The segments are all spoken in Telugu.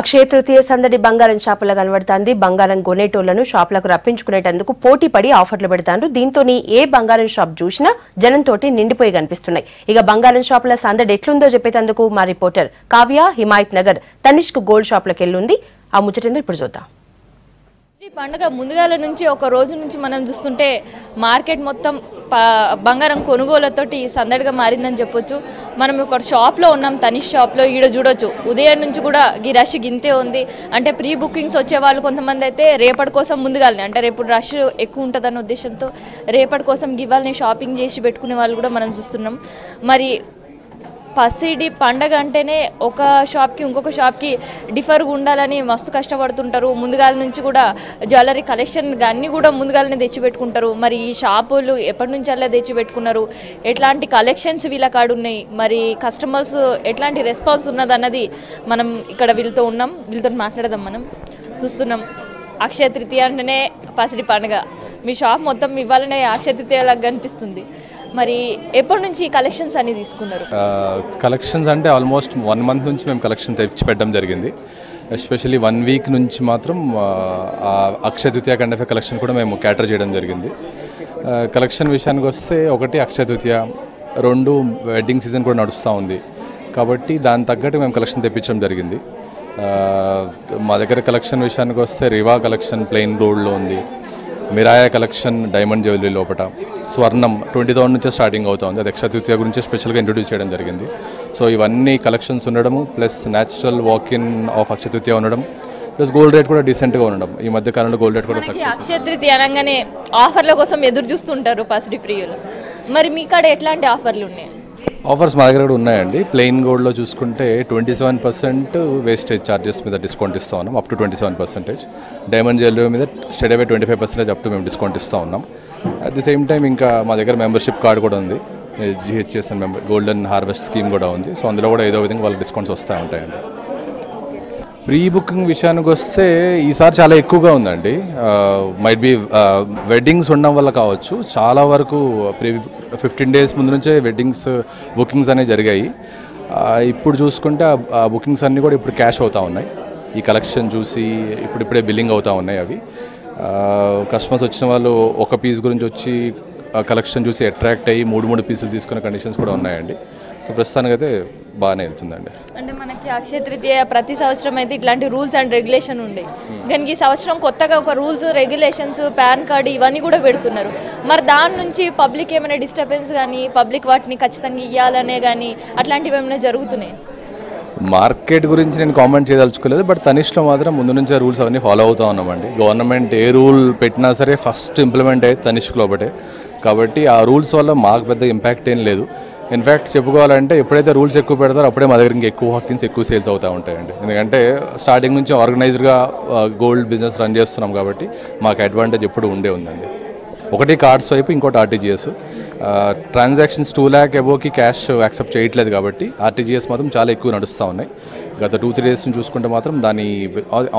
అక్షయ తృతీయ సందడి బంగారం షాపుల కనబడుతోంది. బంగారం కొనేటోళ్లను షాపులకు రప్పించుకునేటందుకు పోటీ పడి ఆఫర్లు పెడతాండ్రు. దీంతో ఏ బంగారం షాప్ చూసినా జనంతోటి నిండిపోయి కనిపిస్తున్నాయి. ఇక బంగారం షాపుల సందడి ఎట్లుందో చెప్పేందుకు మా రిపోర్టర్ కావ్య హిమాయత్ నగర్ తనిష్క్ గోల్డ్ షాపులకు వెళ్ళింది. ఆ ముచ్చటేందో ఇప్పుడు చూద్దాం. ఈ పండుగ ముందుగాల నుంచి ఒక రోజు నుంచి మనం చూస్తుంటే మార్కెట్ మొత్తం బంగారం కొనుగోళ్లతోటి సందడిగా మారిందని చెప్పొచ్చు. మనం ఒక షాప్లో ఉన్నాం, తనిష్ షాప్లో. ఈడ చూడొచ్చు ఉదయం నుంచి కూడా ఈ రష్ గింతే ఉంది. అంటే ప్రీ బుకింగ్స్ వచ్చే వాళ్ళు కొంతమంది అయితే రేపటి కోసం ముందుగానే, అంటే రేపు రష్ ఎక్కువ ఉంటుందన్న ఉద్దేశంతో రేపటి కోసం ఇవాళనే షాపింగ్ చేసి పెట్టుకునే వాళ్ళు కూడా మనం చూస్తున్నాం. మరి పసిడి పండగ అంటేనే ఒక షాప్కి ఇంకొక షాప్కి డిఫర్గా ఉండాలని మస్తు కష్టపడుతుంటారు. ముందుగాల నుంచి కూడా జ్యువెలరీ కలెక్షన్ అన్నీ కూడా ముందుగాలనే తెచ్చిపెట్టుకుంటారు. మరి ఈ షాపులు ఎప్పటి నుంచి అలా తెచ్చిపెట్టుకున్నారు, ఎట్లాంటి కలెక్షన్స్ వీళ్ళ కాడు ఉన్నాయి, మరి కస్టమర్స్ ఎట్లాంటి రెస్పాన్స్ ఉన్నదన్నది మనం ఇక్కడ వీళ్ళతో ఉన్నాం, వీళ్ళతో మాట్లాడదాం. మనం చూస్తున్నాం అక్షయ తృతీయ అంటేనే పసిడి పండుగ. మీ షాప్ మొత్తం ఇవ్వాలనే అక్షయ తృతీయలాగా కనిపిస్తుంది. మరి ఎప్పటి నుంచి కలెక్షన్స్ అన్ని తీసుకున్నారు? కలెక్షన్స్ అంటే ఆల్మోస్ట్ 1 month నుంచి మేము కలెక్షన్ తెచ్చి పెట్టడం జరిగింది. ఎస్పెషల్లీ 1 week నుంచి మాత్రం అక్షయ తృతీయ కండఫే కలెక్షన్ కూడా మేము క్యాటర్ చేయడం జరిగింది. కలెక్షన్ విషయానికి వస్తే ఒకటి అక్షయ తృతీయ, 2 వెడ్డింగ్ సీజన్ కూడా నడుస్తూ ఉంది కాబట్టి దాని తగ్గట్టు మేము కలెక్షన్ తెప్పించడం జరిగింది. మా దగ్గర కలెక్షన్ విషయానికి వస్తే రివా కలెక్షన్ ప్లెయిన్ గోల్డ్లో ఉంది, మిరాయా కలెక్షన్ డైమండ్ జ్యువెలరీ లోపల, స్వర్ణం 20,000 నుంచే స్టార్టింగ్ అవుతుంది. అది అక్షయ తృతీయ గురించి స్పెషల్గా ఇంట్రొడ్యూస్ చేయడం జరిగింది. సో ఇవన్నీ కలెక్షన్స్ ఉండడము plus natural walk-in of Akshaya Tritiya ఉండడం ప్లస్ గోల్డ్ రేట్ కూడా డీసెంట్గా ఉండడం. ఈ మధ్య కాలంలో గోల్డ్ రేట్ కూడా అక్షయ తృతీయ అనగానే ఆఫర్ల కోసం ఎదురు చూస్తుంటారు పసిడి ప్రియులు. మరి మీ కాడ ఎట్లాంటి ఆఫర్లు ఉన్నాయి? ఆఫర్స్ మా దగ్గర కూడా ఉన్నాయండి. ప్లెయిన్ గోల్డ్లో చూసుకుంటే 27% వేస్టేజ్ ఛార్జెస్ మీద డిస్కౌంట్ ఇస్తూ ఉన్నాం, అప్ టు 27%. డైమండ్ జ్యువెలరీ మీద స్టెడ్ అవే 25% అప్ టు మేము డిస్కౌంట్ ఇస్తూ ఉన్నాం. అట్ ది సేమ్ టైం ఇంకా మా దగ్గర మెంబర్షిప్ కార్డు కూడా ఉంది, GHSN గోల్డెన్ హార్వెస్ట్ స్కీమ్ కూడా ఉంది. సో అందులో కూడా ఏదో విధంగా వాళ్ళకి డిస్కౌంట్స్ వస్తూ ఉంటాయండి. ప్రీ బుకింగ్ విషయానికి వస్తే ఈసారి చాలా ఎక్కువగా ఉందండి. మైట్ బి వెడ్డింగ్స్ ఉండడం వల్ల కావచ్చు, చాలా వరకు 15 days ముందు నుంచే వెడ్డింగ్స్ బుకింగ్స్ అనేవి జరిగాయి. ఇప్పుడు చూసుకుంటే ఆ బుకింగ్స్ అన్నీ కూడా ఇప్పుడు క్యాష్ అవుతూ ఉన్నాయి. ఈ కలెక్షన్ చూసి ఇప్పుడిప్పుడే బిల్లింగ్ అవుతూ ఉన్నాయి. అవి కస్టమర్స్ వచ్చిన వాళ్ళు ఒక పీస్ గురించి వచ్చి కలెక్షన్ చూసి అట్రాక్ట్ అయ్యి 3 పీసులు తీసుకునే కండిషన్స్ కూడా ఉన్నాయండి. సో ప్రస్తుతానికి అయితే బాగానే వెళ్తుందండి. అంటే మనకి అక్షయ తృతీయ ప్రతి సంవత్సరం అయితే ఇట్లాంటి రూల్స్ అండ్ రెగ్యులేషన్ ఉండే, కానీ ఈ సంవత్సరం కొత్తగా ఒక రూల్స్ రెగ్యులేషన్స్ పాన్ కార్డు ఇవన్నీ కూడా పెడుతున్నారు. మరి దాని నుంచి పబ్లిక్ ఏమైనా డిస్టర్బెన్స్ కానీ, పబ్లిక్ వాటిని ఖచ్చితంగా ఇవ్వాలనే కానీ అట్లాంటివి ఏమైనా జరుగుతున్నాయి? మార్కెట్ గురించి నేను కామెంట్ చేయదలుచుకోలేదు, బట్ తనిష్లో మాత్రం ముందు నుంచే రూల్స్ అవన్నీ ఫాలో అవుతూ ఉన్నామండి. గవర్నమెంట్ ఏ రూల్ పెట్టినా సరే ఫస్ట్ ఇంప్లిమెంట్ అయ్యేది తనిష్క్ లోపటే, కాబట్టి ఆ రూల్స్ వల్ల మాకు పెద్ద ఇంపాక్ట్ ఏం లేదు. ఇన్ఫ్యాక్ట్ చెప్పుకోవాలంటే ఎప్పుడైతే రూల్స్ ఎక్కువ పెడతారో అప్పుడే మా దగ్గర ఎక్కువ హాకిన్స్ ఎక్కువ సేల్స్ అవుతూ ఉంటాయండి. ఎందుకంటే స్టార్టింగ్ నుంచి ఆర్గనైజ్డ్గా గోల్డ్ బిజినెస్ రన్ చేస్తున్నాం కాబట్టి మాకు అడ్వాంటేజ్ ఎప్పుడు ఉందండి. ఒకటి కార్డ్స్ వైపు, ఇంకోటి RTGS. ట్రాన్సాక్షన్స్ 2 lakh అబోవ్కి క్యాష్ యాక్సెప్ట్ చేయట్లేదు కాబట్టి RTGS మాత్రం చాలా ఎక్కువ నడుస్తూ ఉన్నాయి. గత 2-3 days నుంచి చూసుకుంటే మాత్రం దాని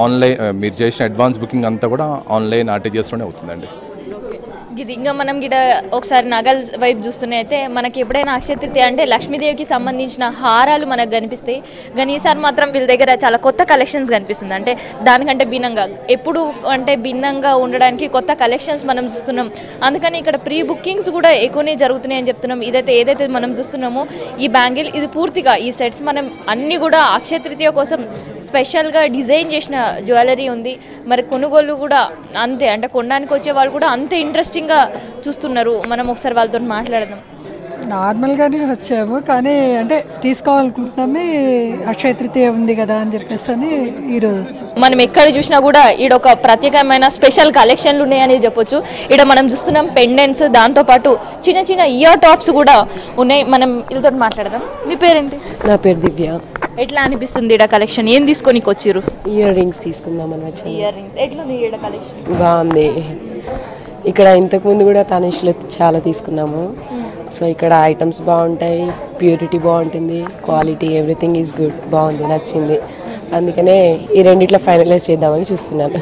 ఆన్లైన్ మీరు చేసిన అడ్వాన్స్ బుకింగ్ అంతా కూడా ఆన్లైన్ RTGSలోనే అవుతుందండి. ఇది ఇంకా మనం గిడ ఒకసారి నగల్ వైపు చూస్తూనే అయితే మనకి ఎప్పుడైనా అక్షయ తృతీయ అంటే లక్ష్మీదేవికి సంబంధించిన హారాలు మనకు కనిపిస్తాయి. కానీ ఈసారి మాత్రం వీళ్ళ దగ్గర చాలా కొత్త కలెక్షన్స్ కనిపిస్తుంది. అంటే దానికంటే భిన్నంగా, ఎప్పుడు అంటే భిన్నంగా ఉండడానికి కొత్త కలెక్షన్స్ మనం చూస్తున్నాం. అందుకని ఇక్కడ ప్రీ బుకింగ్స్ కూడా ఎక్కువనే జరుగుతున్నాయి అని చెప్తున్నాం. ఏదైతే మనం చూస్తున్నామో ఈ బ్యాంగిల్, ఇది పూర్తిగా ఈ సెట్స్ మనం అన్నీ కూడా అక్షయ తృతీయ కోసం స్పెషల్గా డిజైన్ చేసిన జ్యువెలరీ ఉంది. మరి కొనుగోలు కూడా అంతే, అంటే కొనడానికి వచ్చే వాళ్ళు కూడా అంతే ఇంట్రెస్టింగ్ చూస్తున్నారు. మనం ఒకసారి వాళ్ళతో మాట్లాడదాం. నార్మల్గానే వచ్చాము, కానీ అంటే తీసుకోవాలనుకుంటున్నామే, అక్షయ తృతీయ ఉంది కదా అని చెప్పేసి అని ఈరోజు మనం ఎక్కడ చూసినా కూడా ఈడ ఒక ప్రత్యేకమైన స్పెషల్ కలెక్షన్లు ఉన్నాయని చెప్పొచ్చు. ఈడ మనం చూస్తున్నాం పెండెంట్స్, దాంతోపాటు చిన్న చిన్న ఇయర్ టాప్స్ కూడా ఉన్నాయి. మనం వీళ్ళతో మాట్లాడదాం. మీ పేరేంటి? నా పేరు దివ్య. ఎట్లా అనిపిస్తుంది ఈడ కలెక్షన్? ఏం తీసుకొని వచ్చారు? ఇయర్ రింగ్స్ తీసుకుందామని వచ్చాను. ఇయర్ రింగ్స్ ఎట్లుంది ఈడ కలెక్షన్? బాగుంది. ఇక్కడ ఇంతకుముందు కూడా తనిష్లో చాలా తీసుకున్నాము. సో ఇక్కడ ఐటమ్స్ బాగుంటాయి, ప్యూరిటీ బాగుంటుంది, క్వాలిటీ ఎవ్రీథింగ్ ఈజ్ గుడ్, బాగుంది, నచ్చింది. అందుకనే ఈ రెండిట్లో ఫైనలైజ్ చేద్దామని చూస్తున్నాను.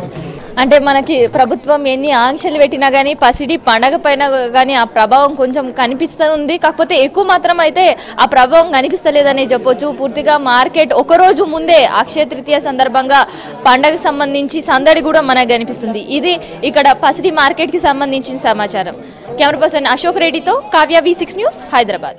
అంటే మనకి ప్రభుత్వం ఎన్ని ఆంక్షలు పెట్టినా కానీ పసిడి పండగ పైన కానీ ఆ ప్రభావం కొంచెం కనిపిస్తుంది. కాకపోతే ఎక్కువ మాత్రం అయితే ఆ ప్రభావం కనిపిస్తలేదని చెప్పొచ్చు. పూర్తిగా మార్కెట్ ఒకరోజు ముందే అక్షయ తృతీయ సందర్భంగా పండగకు సంబంధించి సందడి కూడా మనకు కనిపిస్తుంది. ఇది ఇక్కడ పసిడి మార్కెట్కి సంబంధించిన సమాచారం. కెమెరా పర్సన్ అశోక్ రెడ్డితో కావ్య V6 న్యూస్, హైదరాబాద్.